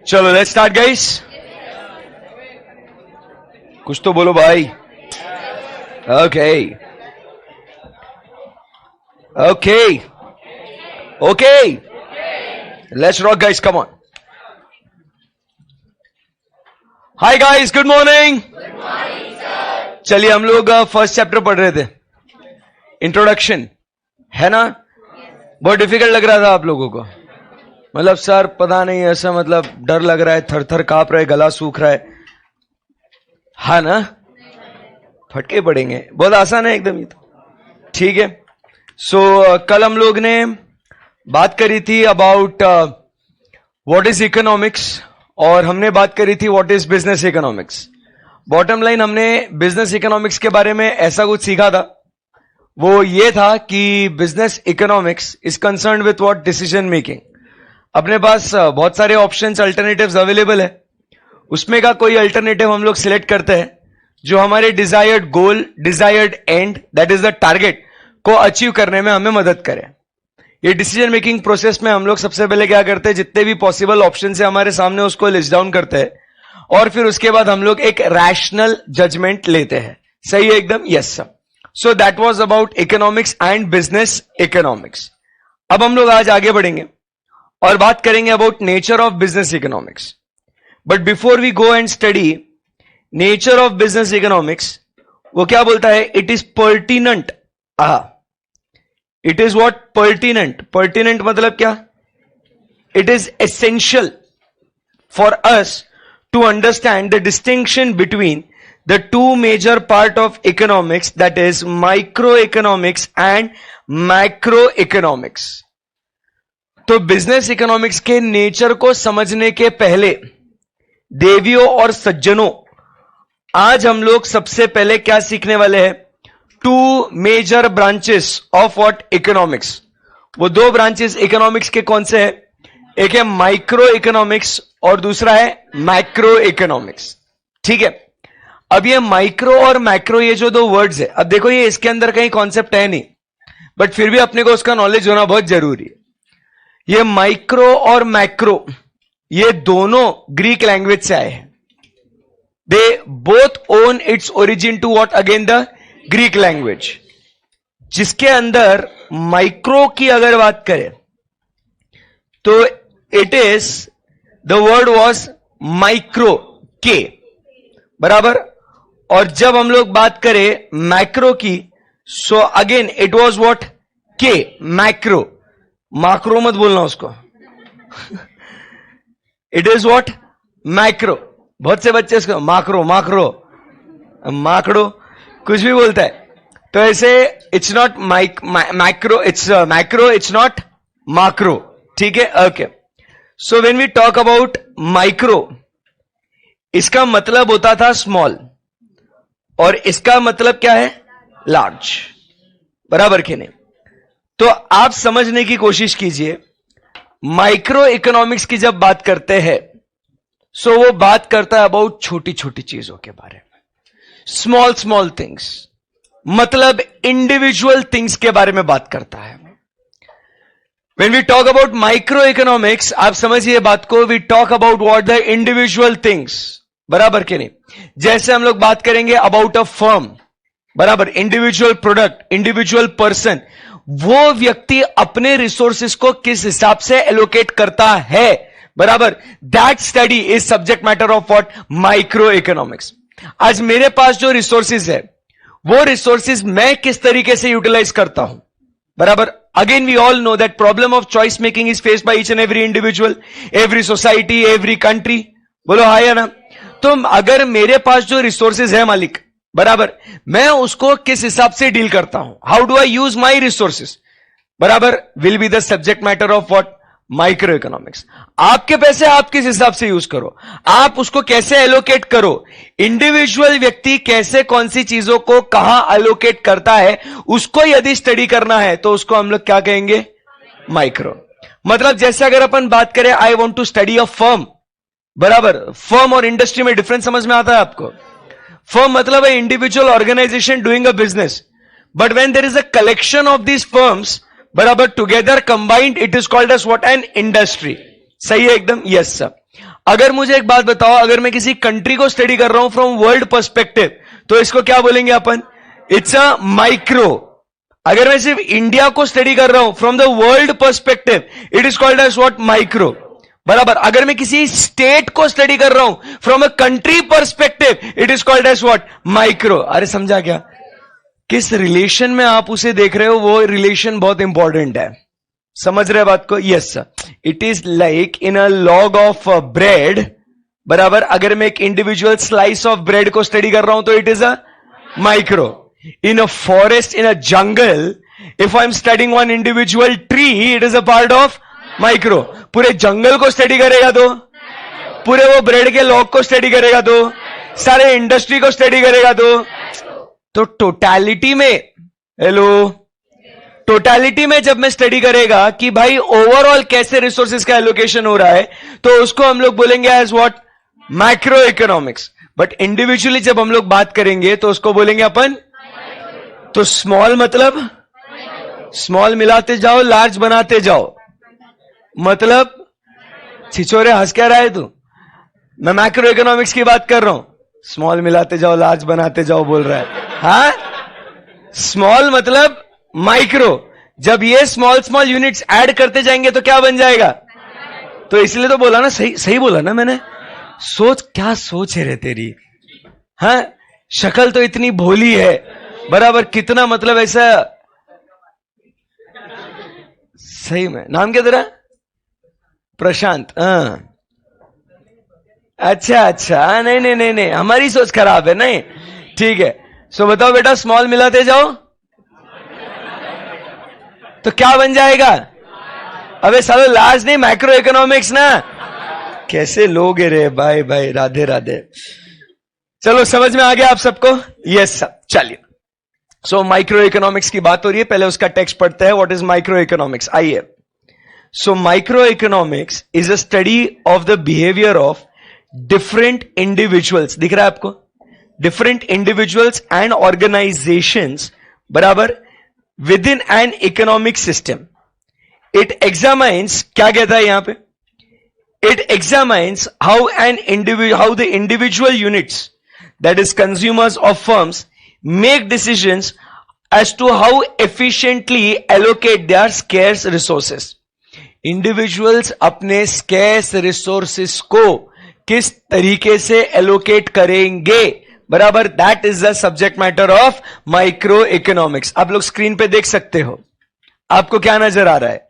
चलो let's start guys. कुछ तो बोलो भाई. Okay okay okay, let's rock guys, come on. Hi guys, good morning. चलिए हम लोग फर्स्ट चैप्टर पढ़ रहे थे, इंट्रोडक्शन, है ना? बहुत डिफिकल्ट लग रहा था आप लोगों को? मतलब सर पता नहीं, ऐसा मतलब डर लग रहा है, थर थर कांप रहा है, गला सूख रहा है, हाँ ना? फटके पड़ेंगे. बहुत आसान है एकदम ये तो. ठीक है. सो कल हम लोग ने बात करी थी अबाउट व्हाट इज इकोनॉमिक्स, और हमने बात करी थी what is business economics. Bottom line हमने बिजनेस इकोनॉमिक्स के बारे में ऐसा कुछ सीखा था, वो ये था कि business economics is concern with what, decision making. अपने पास बहुत सारे ऑप्शंस, अल्टरनेटिव्स अवेलेबल है, उसमें का कोई अल्टरनेटिव हम लोग सिलेक्ट करते हैं जो हमारे desired goal, desired and, that is the target को अचीव करने में हमें मदद करे. ये डिसीजन मेकिंग प्रोसेस में हम लोग सबसे पहले क्या करते हैं, जितने भी पॉसिबल ऑप्शन है हमारे सामने उसको लिस्ट डाउन करते हैं, और फिर उसके बाद हम लोग एक रैशनल जजमेंट लेते हैं. सही है एकदम? Yes sir. So that was about economics and business economics. अब हम लोग आज आगे बढ़ेंगे और बात करेंगे about nature of business economics. But before we go and study nature of business economics, वो क्या बोलता है? It is pertinent. It is what? Pertinent. Pertinent मतलब क्या? It is essential for us to understand the distinction between the two major part of economics, that is microeconomics and macroeconomics. तो business economics के nature को समझने के पहले देवियों और सज्जनों, आज हम लोग सबसे पहले क्या सीखने वाले हैं? Two major branches of what? Economics. वो दो ब्रांचेस इकोनॉमिक्स के कौन से हैं? एक है माइक्रो इकोनॉमिक्स और दूसरा है मैक्रो इकोनॉमिक्स. ठीक है. अब ये माइक्रो और मैक्रो, ये जो दो वर्ड्स है, अब देखो ये इसके अंदर कहीं कॉन्सेप्ट है नहीं, बट फिर भी अपने को उसका नॉलेज होना बहुत जरूरी है. ये माइक्रो और मैक्रो ये दोनों ग्रीक लैंग्वेज से आए हैं. They both own its origin to what? Again the Greek language. जिसके अंदर माइक्रो की अगर बात करें तो it is, the word was micro के, बराबर. और जब हम लोग बात करें मैक्रो की, so again it was what? के, मैक्रो. माक्रो मत बोलना उसको. It is what? मैक्रो. बहुत से बच्चे इसको माक्रो माक्रो माकड़ो कुछ भी बोलता है. तो ऐसे it's not macro, it's macro, it's not macro. ठीक है. Okay. So when we talk about micro, इसका मतलब होता था स्मॉल, और इसका मतलब क्या है? लार्ज. बराबर कि नहीं? तो आप समझने की कोशिश कीजिए, माइक्रो इकोनॉमिक्स की जब बात करते हैं, सो वो बात करता है अबाउट छोटी छोटी चीजों के बारे में, स्मॉल स्मॉल थिंग्स, मतलब इंडिविजुअल थिंग्स के बारे में बात करता है. When we talk about microeconomics, आप समझिए बात को, we talk about what the individual things. बराबर के नहीं? जैसे हम लोग बात करेंगे अबाउट अ फर्म, बराबर, इंडिविजुअल प्रोडक्ट, इंडिविजुअल पर्सन, वो व्यक्ति अपने रिसोर्सेस को किस हिसाब से एलोकेट करता है, बराबर. That study is subject matter of what? Micro economics. आज मेरे पास जो रिसोर्सेज है, वो रिसोर्सेज मैं किस तरीके से यूटिलाइज करता हूं, बराबर. Again, we all know that problem of choice making is faced by each and every individual, every society, every country. बोलो हाँ या ना? तो अगर मेरे पास जो रिसोर्सेज है मालिक, बराबर, मैं उसको किस हिसाब से डील करता हूं, how do I use my resources, बराबर, will be the subject matter of what? Microeconomics. आपके पैसे आप किस हिसाब से यूज करो, आप उसको कैसे एलोकेट करो, इंडिविजुअल व्यक्ति कैसे कौन सी चीजों को कहां एलोकेट करता है, उसको यदि स्टडी करना है तो उसको हम लोग क्या कहेंगे? माइक्रो. मतलब जैसे अगर अपन बात करें, I want to study a firm, बराबर, फर्म और इंडस्ट्री में डिफरेंस समझ में आता है आपको? फर्म मतलब है individual organisation doing a business, but when there is a collection of these firms, बराबर, together combined, it is called as what? An industry. सही है एकदम? Yes sir. अगर मुझे एक बात बताओ, अगर मैं किसी कंट्री को स्टडी कर रहा हूं फ्रॉम वर्ल्ड पर्सपेक्टिव, तो इसको क्या बोलेंगे अपन? It's a micro. अगर मैं सिर्फ इंडिया को स्टडी कर रहा हूं from the world perspective, it is called as what? Micro. बराबर। अगर मैं किसी स्टेट को स्टडी कर रहा हूं from a country perspective, it is called as what? Micro. अरे समझा क्या? किस रिलेशन में आप उसे देख रहे हो, वो रिलेशन बहुत इंपॉर्टेंट है। समझ रहे बात को? Yes sir. It is like in a log of bread, बराबर। अगर मैं एक इंडिविजुअल स्लाइस ऑफ ब्रेड को स्टडी कर रहा हूं तो it is a micro. In a forest, in a jungle, if I am studying one individual tree, it is a part of micro. पूरे जंगल को स्टडी करेगा पूरे वो ब्रेड के लॉग को स्टडी करेगा सारे इंडस्ट्री को स्टडी करेगा तो टोटैलिटी में, हेलो, टोटैलिटी में जब मैं स्टडी करेगा कि भाई ओवरऑल कैसे रिसोर्सेज का एलोकेशन हो रहा है, तो उसको हम लोग बोलेंगे as what? Macro economics. But individually जब हम लोग बात करेंगे तो उसको बोलेंगे अपन, तो स्मॉल मतलब स्मॉल मिलाते जाओ, लार्ज बनाते जाओ। मतलब छिछोरे हंस क्या रहा है तू? मैं मैक्रो इकोनॉमिक्स की बात कर रहा हूं। स्मॉल मिलाते जाओ, लार्ज बनाते जाओ बोल रहा है। हाँ, स्मॉल मतलब माइक्रो। जब ये स्मॉल स्मॉल यूनिट्स ऐड करते जाएंगे तो क्या बन जाएगा? तो इसलिए तो बोला ना, सही बोला ना मैंने। सोच, क्या सोच है रे तेरी? हाँ, शक्ल तो इतनी भोली है, बराबर। कितना मतलब ऐसा, सही में। नाम क्या तेरा? प्रशांत। अच्छा, नहीं, हमारी सोच खराब है। नहीं, ठीक है। सो बताओ बेटा, स्मॉल मिलाते जाओ तो क्या बन जाएगा? अबे सालो लार्ज नहीं, मैक्रो इकोनॉमिक्स ना। कैसे लोग है रे भाई, राधे राधे। चलो समझ में आ गया आप सबको? Yes sir. चलिए, सो माइक्रो इकोनॉमिक्स की बात हो रही है, पहले उसका टेक्स्ट पढ़ते हैं। What is microeconomics? आइए। So micro economics is a study of the behaviour of different individuals. दिख रहा है आपको? डिफरेंट इंडिविजुअल्स एंड ऑर्गेनाइजेशंस, बराबर, within an economic system. It examines, क्या कहता है यहां पे? It examines how the individual units, that is consumers of firms, make decisions as to how efficiently allocate their scarce resources. इंडिविजुअल्स अपने scarce resources को किस तरीके से एलोकेट करेंगे, बराबर। That is the subject matter of micro economics. आप लोग स्क्रीन पे देख सकते हो, आपको क्या नजर आ रहा है?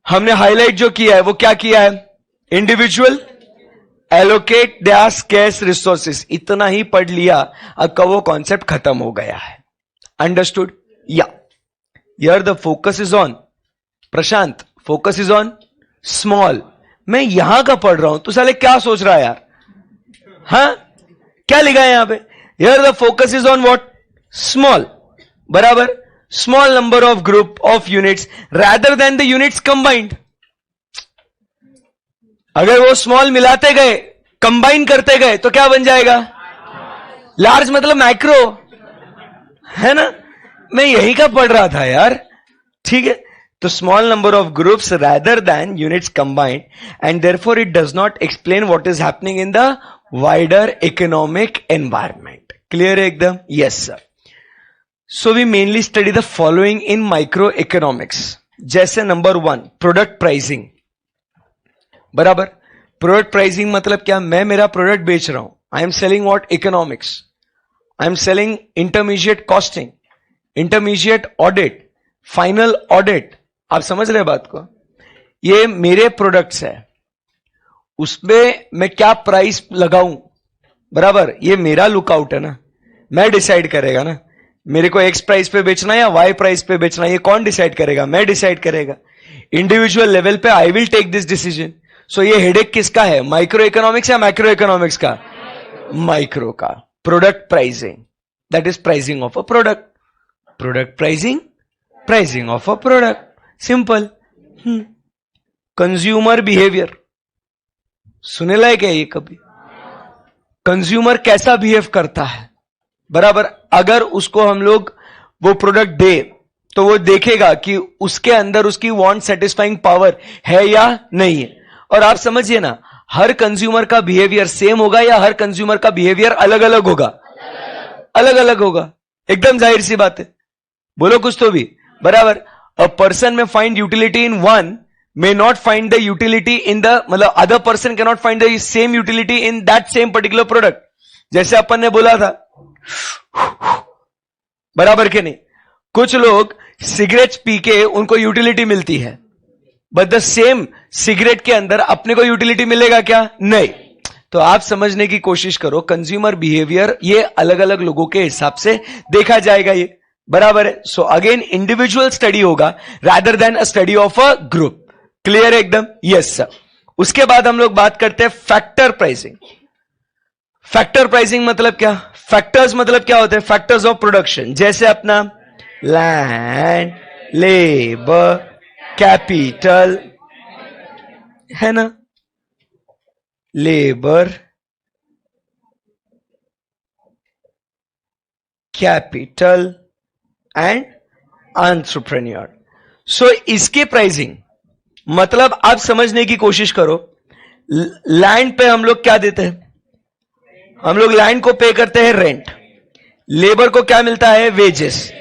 हमने हाईलाइट जो किया है वो क्या किया है? Individual allocate their scarce resources. इतना ही पढ़ लिया, अब का वो कॉन्सेप्ट खत्म हो गया है। अंडरस्टूड? या here the focus is on, Prashant, focus is on small. मैं यहां का पढ़ रहा हूं, तो साले क्या सोच रहा है यार? हाँ, क्या लिखा है यहां पे? Here the focus is on what? Small, बराबर। Small number of group of units rather than the units combined. अगर वो स्मॉल मिलाते गए, कंबाइन करते गए, तो क्या बन जाएगा? लार्ज मतलब मैक्रो, है ना? मैं यही का पढ़ रहा था यार, ठीक है। तो small number of groups rather than units combined, and therefore it does not explain what is happening in the wider economic environment. Clear है एकदम? Yes sir. So we mainly study the following in micro economics. जैसे number 1, product pricing, बराबर। Product pricing मतलब क्या? मैं मेरा product बेच रहा हूं, I am selling what? Economics. I am selling intermediate costing, intermediate audit, final audit. आप समझ रहे बात को? ये मेरे प्रोडक्ट्स है, उसमें मैं क्या प्राइस लगाऊं, बराबर। ये मेरा लुकआउट है ना, मैं डिसाइड करेगा ना मेरे को एक्स प्राइस पे बेचना है या वाई प्राइस पे बेचना है। ये कौन डिसाइड करेगा? मैं डिसाइड करेगा। इंडिविजुअल लेवल पे I will take this decision. So ये हेडेक किसका है? माइक्रो इकोनॉमिक्स या मैक्रो इकोनॉमिक्स का? माइक्रो का। Product pricing, that is pricing of a product. Product pricing, pricing of a product, simple. Consumer behaviour सुनेला है क्या ये कभी? कंज्यूमर कैसा बिहेव करता है, बराबर। अगर उसको हम लोग वो प्रोडक्ट दे तो वो देखेगा कि उसके अंदर उसकी वांट सेटिस्फाइंग पावर है या नहीं है। और आप समझिए ना, हर कंज्यूमर का बिहेवियर सेम होगा या हर कंज्यूमर का बिहेवियर अलग अलग होगा? अलग अलग होगा, एकदम जाहिर सी बात है। बोलो कुछ तो भी, बराबर। अ पर्सन में find utility in one may not find the utility in the, मतलब other person cannot find the same utility in that same particular product। जैसे अपन ने बोला था, बराबर के नहीं? कुछ लोग सिगरेट पी के उनको यूटिलिटी मिलती है, बट द सेम सिगरेट के अंदर अपने को यूटिलिटी मिलेगा क्या? नहीं। तो आप समझने की कोशिश करो, कंज्यूमर बिहेवियर ये अलग अलग लोगों के हिसाब से देखा जाएगा, ये बराबर है। सो अगेन इंडिविजुअल स्टडी होगा rather than a study of a group. Clear है एकदम? Yes sir. उसके बाद हम लोग बात करते हैं फैक्टर प्राइसिंग। फैक्टर प्राइसिंग मतलब क्या? फैक्टर्स मतलब क्या होते हैं? फैक्टर्स ऑफ प्रोडक्शन, जैसे अपना लैंड, लेबर, कैपिटल, है ना, लेबर, कैपिटल एंड एंटरप्रेन्योर। सो इसके प्राइसिंग मतलब आप समझने की कोशिश करो, लैंड पे हम लोग क्या देते हैं? हम लोग लैंड को पे करते हैं रेंट, लेबर को क्या मिलता है? वेजेस,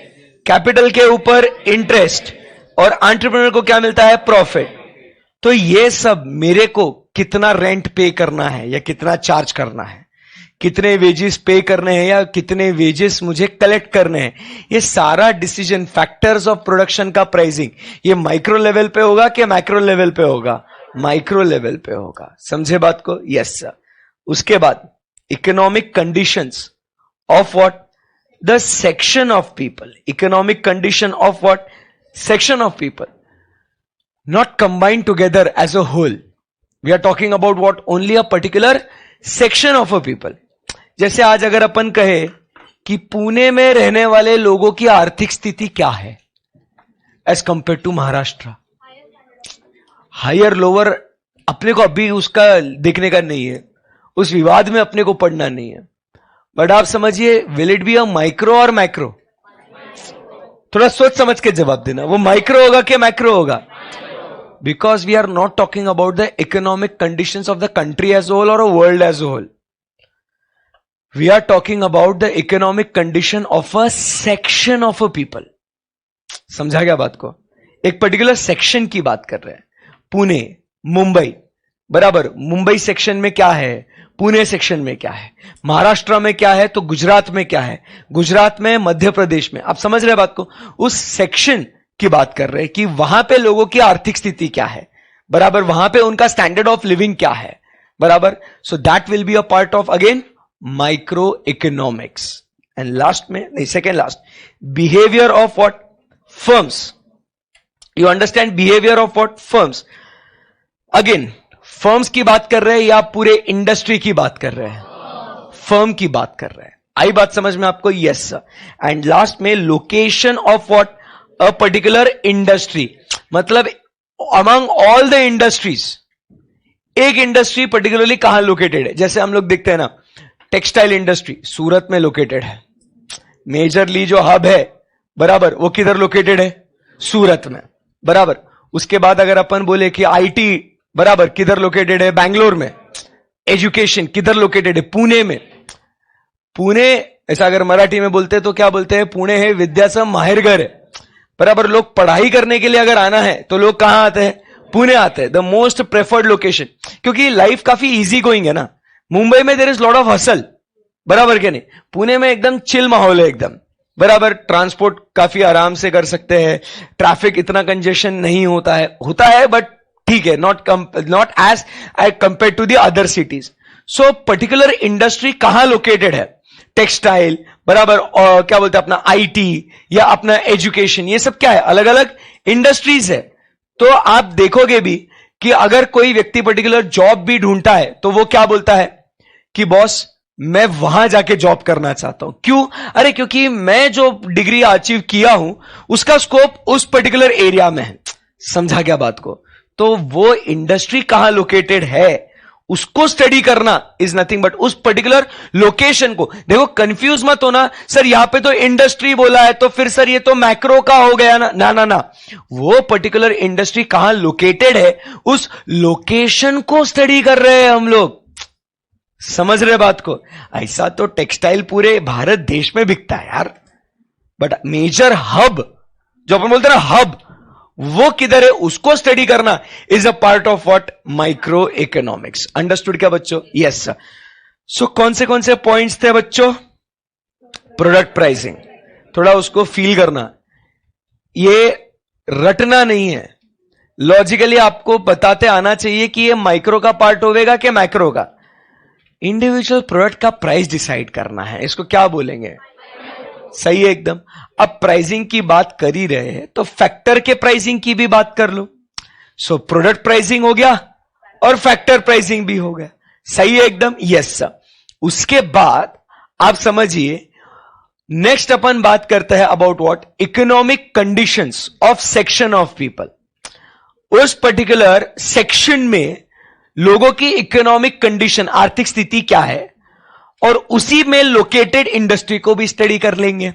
कैपिटल के ऊपर इंटरेस्ट, और एंटरप्रेन्योर को क्या मिलता है? प्रॉफिट। तो ये सब मेरे को कितना रेंट पे करना है या कितना चार्ज करना है, कितने वेजेस पे करने हैं या कितने वेजेस मुझे कलेक्ट करने हैं, ये सारा डिसीजन फैक्टर्स ऑफ प्रोडक्शन का प्राइसिंग ये माइक्रो लेवल पे होगा कि मैक्रो लेवल पे होगा? माइक्रो लेवल पे होगा। समझे बात को? Yes sir. उसके बाद economic conditions of what? The section of people. Economic condition of what? Section of people, not combined together as a whole. We are talking about what? Only a particular section of a people. जैसे आज अगर अपन कहे कि पुणे में रहने वाले लोगों की आर्थिक स्थिति क्या है as compare to Maharashtra, higher lower अपने को अभी उसका देखने का नहीं है, उस विवाद में अपने को पढ़ना नहीं है, बट आप समझिए will it be a micro और मैक्रो? थोड़ा सोच समझ के जवाब देना, वो माइक्रो होगा कि मैक्रो होगा? Because we are not talking about the economic conditions of the country as whole और world as whole. We are talking about the economic condition of a section of a people. समझा गया बात को? एक particular section की बात कर रहे हैं। पुणे, मुंबई, बराबर। मुंबई सेक्शन में क्या है, पुणे सेक्शन में क्या है, महाराष्ट्र में क्या है, तो गुजरात में क्या है, गुजरात में, मध्य प्रदेश में। आप समझ रहे बात को? उस सेक्शन की बात कर रहे हैं कि वहां पे लोगों की आर्थिक स्थिति क्या है, बराबर, वहां पे उनका स्टैंडर्ड ऑफ लिविंग क्या है, बराबर। So that will be a part of again micro economics. And last में, नहीं second last, behaviour of what? Firms. You understand? Behaviour of what? Firms. Again firms की बात कर रहे हैं या पूरे इंडस्ट्री की बात कर रहे हैं? फर्म की बात कर रहे हैं। आई बात समझ में आपको? Yes sir. एंड लास्ट में location of what? A particular industry, मतलब अमंग ऑल द इंडस्ट्रीज एक इंडस्ट्री पर्टिकुलरली कहां लोकेटेड है। जैसे हम लोग देखते हैं ना, टेक्सटाइल इंडस्ट्री सूरत में लोकेटेड है, मेजरली जो हब है, बराबर, वो किधर लोकेटेड है? सूरत में, बराबर। उसके बाद अगर अपन बोले कि आईटी, बराबर, किधर लोकेटेड है? बैंगलोर में। एजुकेशन किधर लोकेटेड है? पुणे में। पुणे, ऐसा अगर मराठी में बोलते हैं तो क्या बोलते हैं? पुणे है विद्याचं माहेरघर है, बराबर। लोग पढ़ाई करने के लिए अगर आना है तो लोग कहां आते हैं? पुणे आते हैं, द मोस्ट प्रेफर्ड लोकेशन, क्योंकि लाइफ काफी इजी गोइंग है ना। मुंबई में there is lot of hustle, बराबर के नहीं? पुणे में एकदम चिल माहौल है, एकदम, बराबर। ट्रांसपोर्ट काफी आराम से कर सकते हैं, ट्रैफिक इतना कंजेशन नहीं होता है बट ठीक है, not as compare to the other cities. So particular industry कहां लोकेटेड है? टेक्सटाइल, बराबर, और क्या बोलते हैं अपना आईटी या अपना एजुकेशन, ये सब क्या है? अलग अलग इंडस्ट्रीज है। तो आप देखोगे भी कि अगर कोई व्यक्ति पर्टिकुलर जॉब भी ढूंढता है तो वो क्या बोलता है कि बॉस मैं वहां जाके जॉब करना चाहता हूं। क्यों? अरे क्योंकि मैं जो डिग्री अचीव किया हूं उसका स्कोप उस पर्टिकुलर एरिया में है। समझा क्या बात को? तो वो इंडस्ट्री कहां लोकेटेड है उसको स्टडी करना इज नथिंग बट उस पर्टिकुलर लोकेशन को। देखो कंफ्यूज मत होना, सर यहां पे तो इंडस्ट्री बोला है तो फिर सर ये तो मैक्रो का हो गया ना। ना ना ना, वो पर्टिकुलर इंडस्ट्री कहां लोकेटेड है, उस लोकेशन को स्टडी कर रहे हैं हम लोग। समझ रहे बात को? ऐसा तो टेक्सटाइल पूरे भारत देश में बिकता है यार, बट मेजर हब जो अपन बोलते हैं ना हब, वो किधर है उसको स्टडी करना is a part of what, micro economics. Understood क्या बच्चों? Yes sir. सो कौन से पॉइंट्स थे बच्चों? प्रोडक्ट प्राइसिंग, थोड़ा उसको फील करना, ये रटना नहीं है, लॉजिकली आपको बताते आना चाहिए कि ये माइक्रो का पार्ट होगा कि मैक्रो का। इंडिविजुअल प्रोडक्ट का प्राइस डिसाइड करना है, इसको क्या बोलेंगे? सही है एकदम। अब प्राइसिंग की बात कर ही रहे हैं तो फैक्टर के प्राइसिंग की भी बात कर लो। सो प्रोडक्ट प्राइसिंग हो गया और फैक्टर प्राइसिंग भी हो गया। सही है एकदम? Yes sir. उसके बाद आप समझिए नेक्स्ट अपन बात करते हैं about what, economic conditions of section of people. उस पर्टिकुलर सेक्शन में लोगों की इकोनॉमिक कंडीशन, आर्थिक स्थिति क्या है, और उसी में लोकेटेड इंडस्ट्री को भी स्टडी कर लेंगे।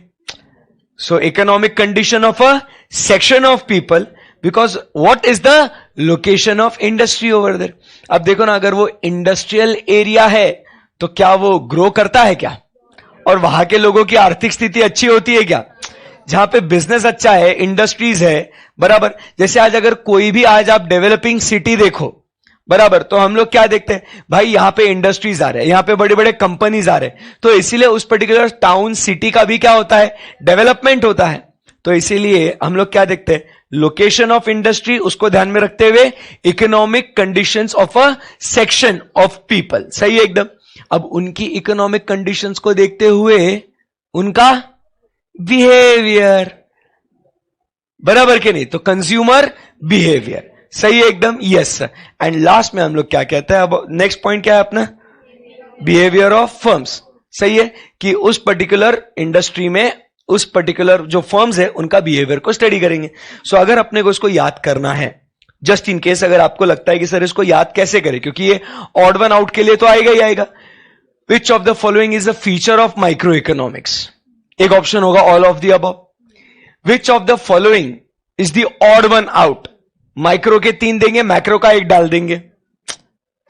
So economic condition of a section of people, because what is the location of industry over there. अब देखो ना, अगर वो इंडस्ट्रियल एरिया है तो क्या वो ग्रो करता है क्या, और वहां के लोगों की आर्थिक स्थिति अच्छी होती है क्या? जहां पे बिजनेस अच्छा है, इंडस्ट्रीज है, बराबर। जैसे आज अगर कोई भी आज आप डेवलपिंग सिटी देखो, बराबर, तो हम लोग क्या देखते हैं भाई, यहां पे इंडस्ट्रीज आ रहे हैं, यहां पे बड़े बड़े कंपनीज आ रहे हैं, तो इसीलिए उस पर्टिकुलर टाउन सिटी का भी क्या होता है, डेवलपमेंट होता है। तो इसीलिए हम लोग क्या देखते हैं, लोकेशन ऑफ इंडस्ट्री, उसको ध्यान में रखते हुए economic conditions of a section of people. सही है एकदम। अब उनकी इकोनॉमिक कंडीशंस को देखते हुए उनका बिहेवियर, बराबर के नहीं, तो कंज्यूमर बिहेवियर। सही है एकदम? Yes sir. एंड लास्ट में हम लोग क्या कहते हैं, अब नेक्स्ट पॉइंट क्या है अपना, बिहेवियर ऑफ फर्म्स। सही है कि उस पर्टिकुलर इंडस्ट्री में उस पर्टिकुलर जो फर्म्स है उनका बिहेवियर को स्टडी करेंगे। सो अगर अपने को इसको याद करना है, जस्ट इन केस अगर आपको लगता है कि सर इसको याद कैसे करें, क्योंकि ये ऑड वन आउट के लिए तो आएगा ही आएगा। Which of the following is a feature of micro economics? एक ऑप्शन होगा all of the above. Which of the following is the odd one out? Micro के 3 देंगे, मैक्रो का 1 डाल देंगे।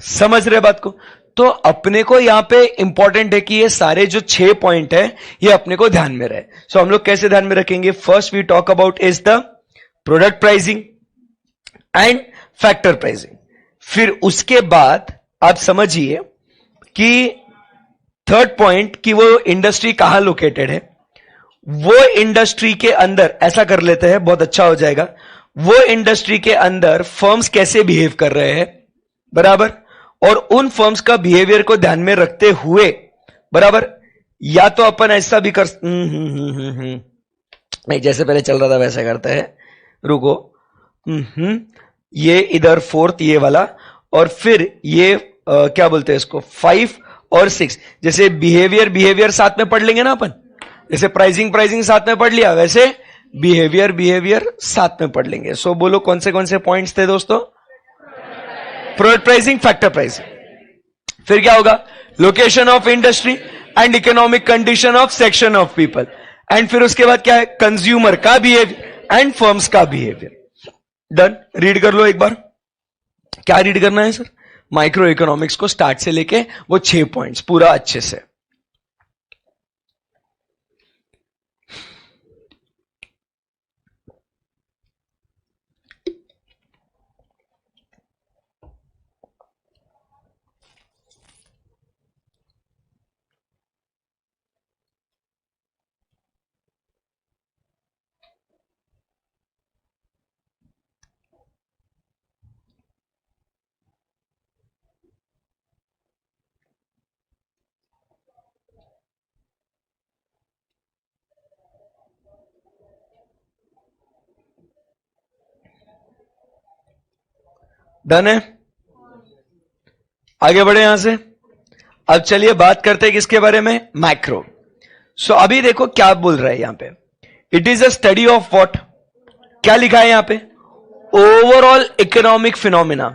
समझ रहे बात को? तो अपने को यहां पे इंपॉर्टेंट है कि ये सारे जो 6 पॉइंट है ये अपने को ध्यान में रहे। सो हम लोग कैसे ध्यान में रखेंगे? First we talk about is the product pricing and factor pricing. फिर उसके बाद आप समझिए कि थर्ड पॉइंट कि वो इंडस्ट्री कहां लोकेटेड है, वो इंडस्ट्री के अंदर ऐसा कर लेते हैं, बहुत अच्छा हो जाएगा, वो इंडस्ट्री के अंदर फर्म्स कैसे बिहेव कर रहे हैं, बराबर, और उन फर्म्स का बिहेवियर को ध्यान में रखते हुए, बराबर, या तो अपन ऐसा भी कर नहीं, जैसे पहले चल रहा था वैसा करते हैं, रुको, ये इधर 4th ये वाला, और फिर ये क्या बोलते हैं इसको, 5 और 6, जैसे बिहेवियर साथ में पढ़ लेंगे ना अपन, जैसे प्राइसिंग साथ में पढ़ लिया, वैसे बिहेवियर साथ में पढ़ लेंगे। सो बोलो कौन से पॉइंट्स थे दोस्तों? प्रोडक्ट प्राइसिंग, फैक्टर प्राइसिंग, फिर क्या होगा, location of industry and economic condition of section of people, and फिर उसके बाद क्या है, कंज्यूमर का बिहेवियर एंड फर्म्स का बिहेवियर। डन। रीड कर लो एक बार, क्या रीड करना है सर? माइक्रो इकोनॉमिक्स को स्टार्ट से लेके वो 6 पॉइंट्स पूरा अच्छे से। डन है? आगे बढ़े यहां से। अब चलिए बात करते हैं किसके बारे में, मैक्रो। सो अभी देखो क्या बोल रहा है यहां पे, it is a study of what, क्या लिखा है यहां पे, ओवरऑल इकोनॉमिक फिनोमिना,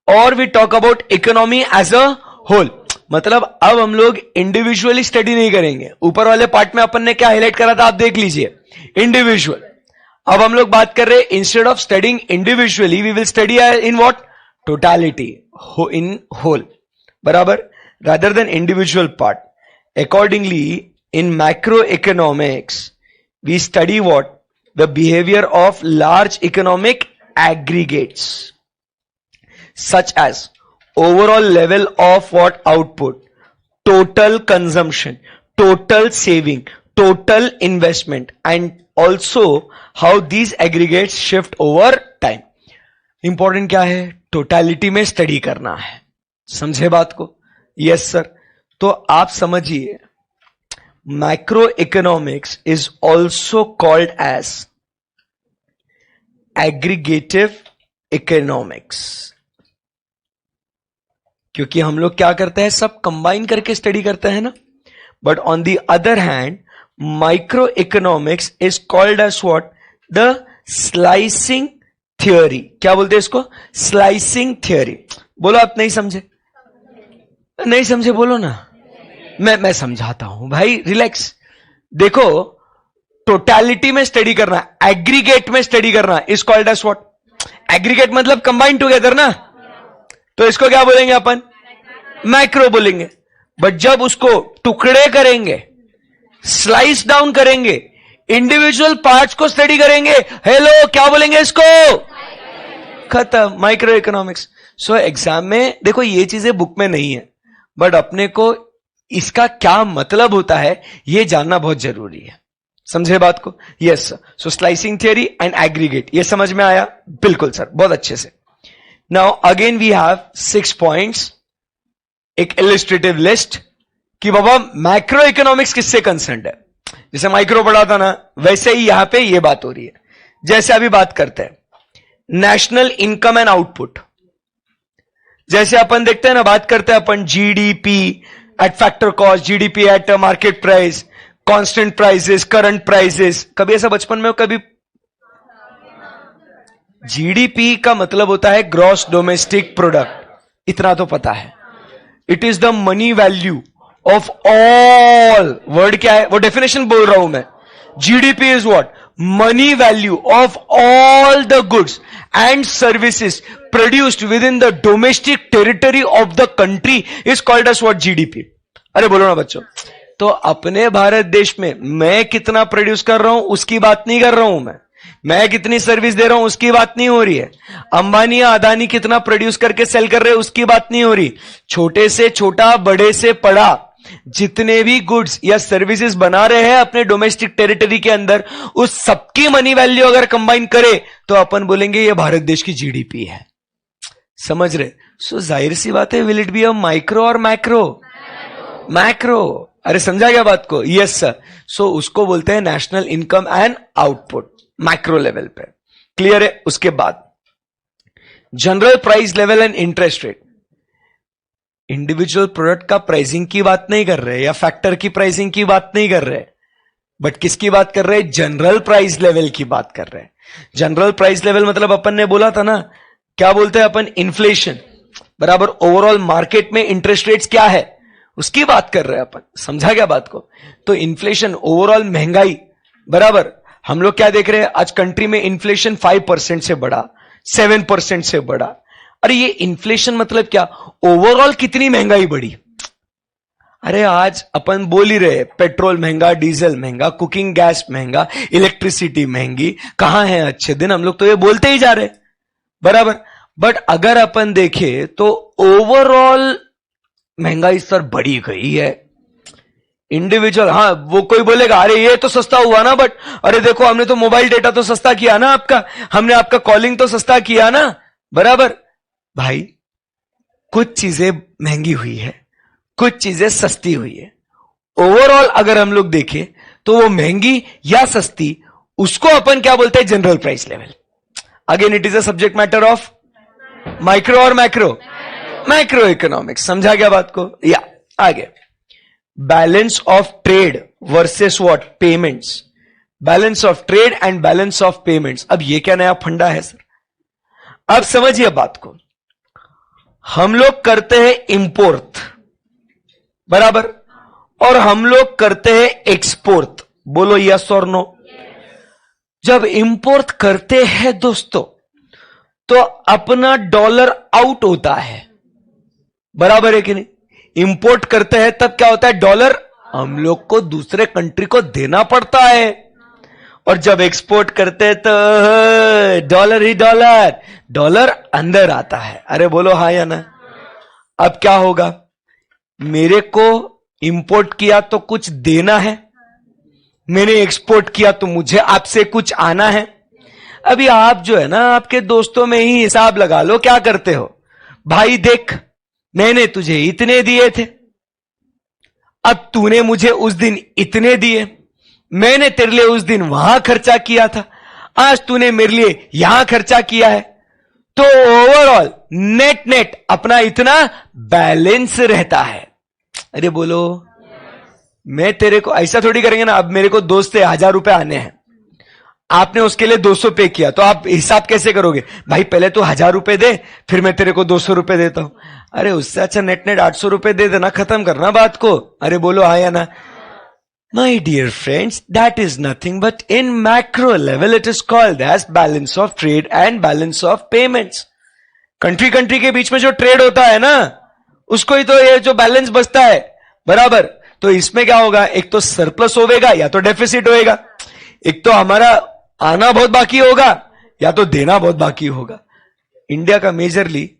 और we talk about economy as a whole. मतलब अब हम लोग इंडिविजुअली स्टडी नहीं करेंगे। ऊपर वाले पार्ट में अपन ने क्या हाईलाइट करा था आप देख लीजिए, इंडिविजुअल। अब हम लोग बात कर रहे हैं instead of studying individually we will study in what, totality, in whole, बराबर, rather than individual part. Accordingly, in macroeconomics, we study what? The behavior of large economic aggregates, such as overall level of what? Output, total consumption, total saving, total investment, and also how these aggregates shift over time. Important क्या है? Totality में study करना है, समझे बात को? Yes sir. तो आप समझिए, macro economics is also called as aggregative economics, क्योंकि हम लोग क्या करते हैं, सब कंबाइन करके स्टडी करते हैं ना। But on the other hand micro economics is called as what, the slicing theory. क्या बोलते हैं इसको? Slicing theory. बोलो, आप नहीं समझे? नहीं समझे बोलो ना, मैं समझाता हूं भाई, रिलैक्स। देखो, टोटलिटी में स्टडी करना, एग्रीगेट में स्टडी करना is called as what? Aggregate मतलब कंबाइन टुगेदर ना, तो इसको क्या बोलेंगे अपन? मैक्रो बोलेंगे। बट जब उसको टुकड़े करेंगे, स्लाइस डाउन करेंगे, इंडिविजुअल पार्ट्स को स्टडी करेंगे, हेलो क्या बोलेंगे इसको? खत्म, माइक्रो इकोनॉमिक्स। सो एग्जाम में देखो ये चीजें बुक में नहीं है, बट अपने को इसका क्या मतलब होता है यह जानना बहुत जरूरी है, समझे बात को? Yes sir. So slicing theory and aggregate, ये समझ में आया? बिल्कुल सर, बहुत अच्छे से। Now again we have 6 points, एक इलिस्ट्रेटिव लिस्ट कि बाबा मैक्रो इकोनॉमिक्स किससे कंसर्न है। जैसे माइक्रो पढ़ा था ना, वैसे ही यहां पे ये बात हो रही है। जैसे अभी बात करते हैं नेशनल इनकम एंड आउटपुट, जैसे अपन देखते हैं ना, बात करते हैं अपन GDP at factor cost, GDP at market price, constant prices, current prices. कभी ऐसा बचपन में कभी? जीडीपी का मतलब होता है ग्रॉस डोमेस्टिक प्रोडक्ट, इतना तो पता है। It is the money value of all, word क्या है वो डेफिनेशन बोल रहा हूं मैं। GDP is what? Money value of all the goods and services produced within the domestic territory of the country is called as what? GDP. अरे बोलो ना बच्चों। तो अपने भारत देश में मैं कितना प्रोड्यूस कर रहा हूं उसकी बात नहीं कर रहा हूं मैं कितनी सर्विस दे रहा हूं उसकी बात नहीं हो रही है। अंबानी या अदानी कितना प्रोड्यूस करके सेल कर रहे हैं उसकी बात नहीं हो रही। छोटे से छोटा, बड़े से बड़ा, जितने भी गुड्स या सर्विसेज बना रहे हैं अपने डोमेस्टिक टेरिटरी के अंदर, उस सबकी मनी वैल्यू अगर कंबाइन करे तो अपन बोलेंगे ये भारत देश की जीडीपी है, समझ रहे? सो जाहिर सी बात है, will it be a micro और मैक्रो? मैक्रो। अरे समझा क्या बात को? Yes sir. सो उसको बोलते हैं national income and output, macro level पे। क्लियर है? उसके बाद general price level and interest rate. Individual product का प्राइसिंग की बात नहीं कर रहे या फैक्टर की प्राइसिंग की बात नहीं कर रहे, बट किसकी बात कर रहे? जनरल प्राइस लेवल की बात कर रहे हैं। जनरल प्राइस लेवल मतलब अपन ने बोला था ना, क्या बोलते हैं अपन? इन्फ्लेशन बराबर ओवरऑल मार्केट में इंटरेस्ट रेट्स क्या है उसकी बात कर रहे हैं अपन, समझा क्या बात को? तो इन्फ्लेशन, ओवरऑल महंगाई बराबर, हम लोग क्या देख रहे हैं आज कंट्री में? इन्फ्लेशन 5% से बढ़ा, 7% से बढ़ा। अरे ये इन्फ्लेशन मतलब क्या? ओवरऑल कितनी महंगाई बढ़ी। अरे आज अपन बोल ही रहे, पेट्रोल महंगा, डीजल महंगा, कुकिंग गैस महंगा, इलेक्ट्रिसिटी महंगी, कहां है अच्छे दिन? हम लोग तो ये बोलते ही जा रहे बराबर। बट अगर अपन देखें तो ओवरऑल महंगाई सर बढ़ी गई है। इंडिविजुअल, हाँ वो कोई बोलेगा अरे ये तो सस्ता हुआ ना, बट अरे देखो हमने तो मोबाइल डेटा तो सस्ता किया ना आपका, हमने आपका कॉलिंग तो सस्ता किया ना, बराबर। भाई कुछ चीजें महंगी हुई है, कुछ चीजें सस्ती हुई है। ओवरऑल अगर हम लोग देखें तो वो महंगी या सस्ती, उसको अपन क्या बोलते हैं? General price level. Again it is a subject matter of micro और मैक्रो, मैक्रो इकोनॉमिक्स। समझा गया बात को? या आगे, balance of trade versus what? Payments. Balance of trade and balance of payments. अब ये क्या नया फंडा है सर? अब समझिए बात को। हम लोग करते हैं इंपोर्ट, बराबर, और हम लोग करते हैं एक्सपोर्ट। बोलो यस और नो। जब इंपोर्ट करते हैं दोस्तों तो अपना डॉलर आउट होता है, बराबर है कि नहीं? इंपोर्ट करते हैं तब क्या होता है, डॉलर हम लोग को दूसरे कंट्री को देना पड़ता है, और जब एक्सपोर्ट करते हैं तो डॉलर ही डॉलर, डॉलर अंदर आता है। अरे बोलो हाँ या ना। अब क्या होगा, मेरे को इंपोर्ट किया तो कुछ देना है, मैंने एक्सपोर्ट किया तो मुझे आपसे कुछ आना है। अभी आप जो है ना, आपके दोस्तों में ही हिसाब लगा लो, क्या करते हो, भाई देख मैंने तुझे इतने दिए थे, अब तूने मुझे उस दिन इतने दिए, मैंने तेरे लिए उस दिन वहां खर्चा किया था, आज तूने मेरे लिए यहां खर्चा किया है, तो ओवरऑल नेट नेट अपना इतना बैलेंस रहता है। अरे बोलो, मैं तेरे को ऐसा थोड़ी करेंगे ना, अब मेरे को दोस्त से 1000 रुपए आने हैं, आपने उसके लिए 200 पे किया, तो आप हिसाब कैसे करोगे, भाई पहले तो 1000 रुपए दे, फिर मैं तेरे को 200 रुपए देता हूं। अरे उससे अच्छा नेट नेट 800 रुपए दे देना, खत्म करना बात को। अरे बोलो हाँ या ना। My dear friends, that is nothing but in macro level it is called as balance of trade and balance of payments. Country country के बीच में जो ट्रेड होता है ना, उसको ही तो ये जो बैलेंस बचता है, बराबर। तो इसमें क्या होगा, एक तो सरप्लस होगा या तो डेफिसिट होएगा, एक तो हमारा आना बहुत बाकी होगा या तो देना बहुत बाकी होगा। इंडिया का मेजरली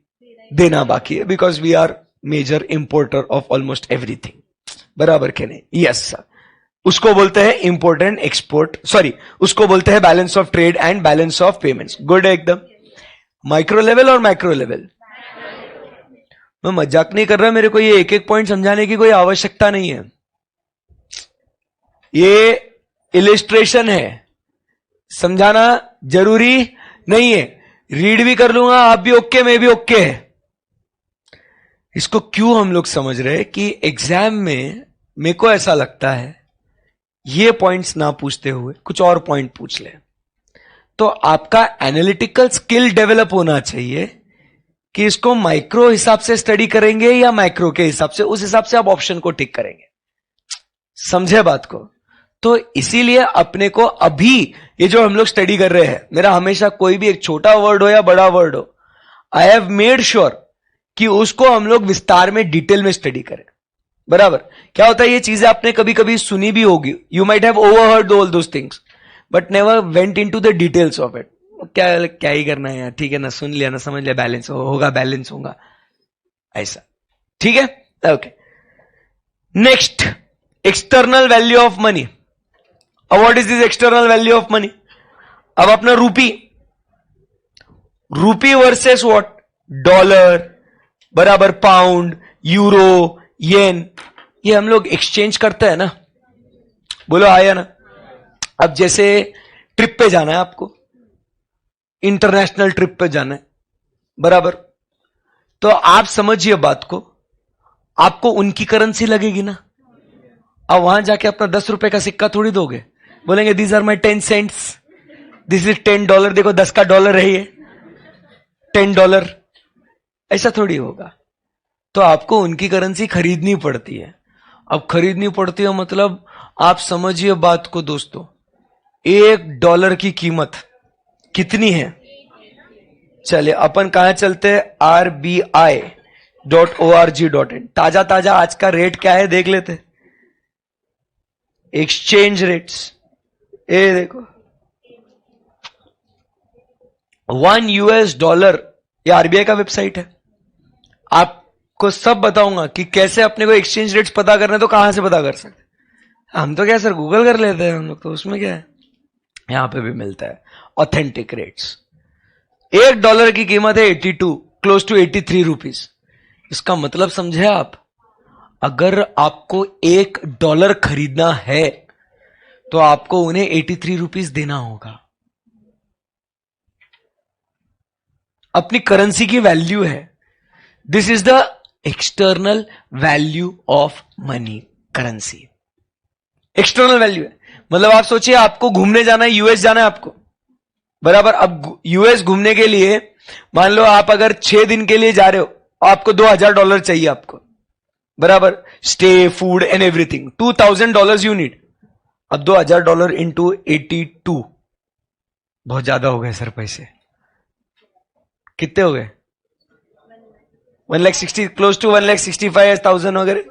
देना बाकी है, because we are major importer of almost everything, बराबर के नहीं? Yes sir. उसको बोलते हैं इंपोर्ट एंड एक्सपोर्ट, सॉरी उसको बोलते हैं balance of trade and balance of payments. Good है एकदम। माइक्रो लेवल और मैक्रो लेवल, मैं मजाक नहीं कर रहा, मेरे को ये एक एक पॉइंट समझाने की कोई आवश्यकता नहीं है, ये इलिस्ट्रेशन है, समझाना जरूरी नहीं है। रीड भी कर लूंगा, आप भी ओके, मैं भी ओके है। इसको क्यों हम लोग समझ रहे हैं कि एग्जाम में मेरे को ऐसा लगता है ये पॉइंट्स ना पूछते हुए कुछ और पॉइंट पूछ ले, तो आपका एनालिटिकल स्किल डेवलप होना चाहिए कि इसको माइक्रो हिसाब से स्टडी करेंगे या मैक्रो के हिसाब से, उस हिसाब से आप ऑप्शन को टिक करेंगे। समझे बात को? तो इसीलिए अपने को अभी ये जो हम लोग स्टडी कर रहे हैं, मेरा हमेशा कोई भी एक छोटा वर्ड हो या बड़ा वर्ड हो, आई हैव मेड श्योर कि उसको हम लोग विस्तार में डिटेल में स्टडी करें, बराबर। क्या होता है, ये चीजें आपने कभी कभी सुनी भी होगी, you might have overheard all those things but never went into the details of it. क्या ही करना है यार, ठीक है ना, सुन लिया ना, समझ लिया, बैलेंस होगा, बैलेंस होगा, ऐसा, ठीक है। Okay, next, external value of money. अब what is this external value of money? अब अपना रूपी वर्सेस व्हाट, डॉलर, बराबर, पाउंड, यूरो, येन, ये हम लोग एक्सचेंज करते हैं ना, बोलो आया ना। अब जैसे ट्रिप पे जाना है आपको, इंटरनेशनल ट्रिप पे जाना है, बराबर, तो आप समझिए बात को, आपको उनकी करेंसी लगेगी ना। अब वहां जाके अपना 10 रुपए का सिक्का थोड़ी दोगे, बोलेंगे these are my 10 cents, this is $10, देखो 10 का डॉलर है ये, $10, ऐसा थोड़ी होगा। तो आपको उनकी करेंसी खरीदनी पड़ती है। अब खरीदनी पड़ती है मतलब आप समझिए बात को दोस्तों, $1 की कीमत कितनी है? चले अपन कहां चलते हैं, RBI.org.in, ताजा ताजा आज का रेट क्या है देख लेते। एक्सचेंज रेट्स, ये देखो, $1, ये आरबीआई का वेबसाइट है। आपको सब बताऊंगा कि कैसे अपने को एक्सचेंज रेट्स पता करने, तो कहां से पता कर सकते, हम तो क्या सर गूगल कर लेते हैं हम लोग, तो उसमें क्या है, यहां पे भी मिलता है ऑथेंटिक रेट्स। $1 की कीमत है 82, क्लोज टू 83 रुपीज। इसका मतलब समझे आप, अगर आपको $1 खरीदना है तो आपको उन्हें 83 रुपीज देना होगा। अपनी करेंसी की वैल्यू है, this is the external value of money, currency external value है। मतलब आप सोचिए, आपको घूमने जाना है, यूएस जाना है आपको, बराबर। अब यूएस घूमने के लिए मान लो आप अगर 6 दिन के लिए जा रहे हो, आपको $2,000 चाहिए आपको, बराबर, stay, food and everything, $2,000 you need. अब $2,000 इंटू 82, बहुत ज्यादा हो गए सर पैसे, कितने हो गए? 1,60,000, क्लोज टू 1,65,000 वगैरह।